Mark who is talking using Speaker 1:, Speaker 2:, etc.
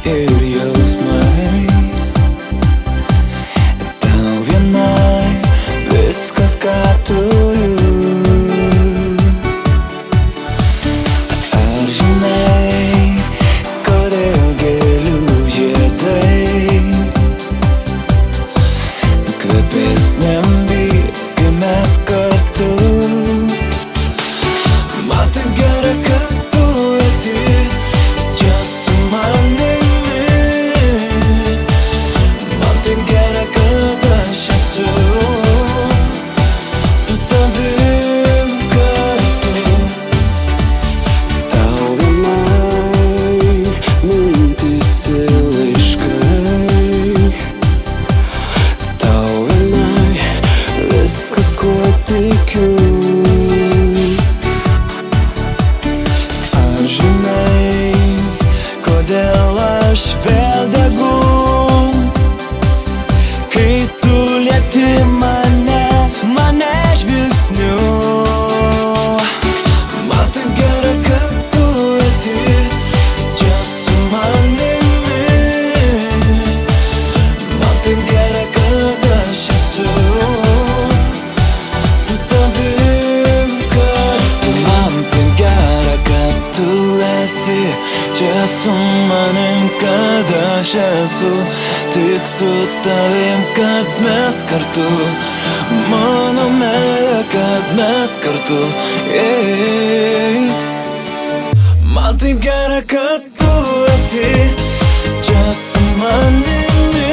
Speaker 1: ir jausmai. Tau vienai viskas, ką turiu. Ar žinai, kodėl gėlių žiedai kvepės nembys, kai mes kartu? Man taip gera, kad tu esi čia su manimi. Man taip gera, kad aš esu su tavim kartu. Tau vienai mintys ir laiškai, tau vienai viskas, kuo tikiu. Ar žinai, kodėl aš vėl degu, kai tu lieti mane žvilgsniu? Man taip gera, kad tu esi čia su manimi. Man taip gera, kad aš esu su tavim kartu. Man taip gera, kad tu esi čia su manim, kad aš esu tik su tavim, kad mes kartu. Mano meilė, kad mes kartu. Man taip gera, kad tu esi čia su manimi.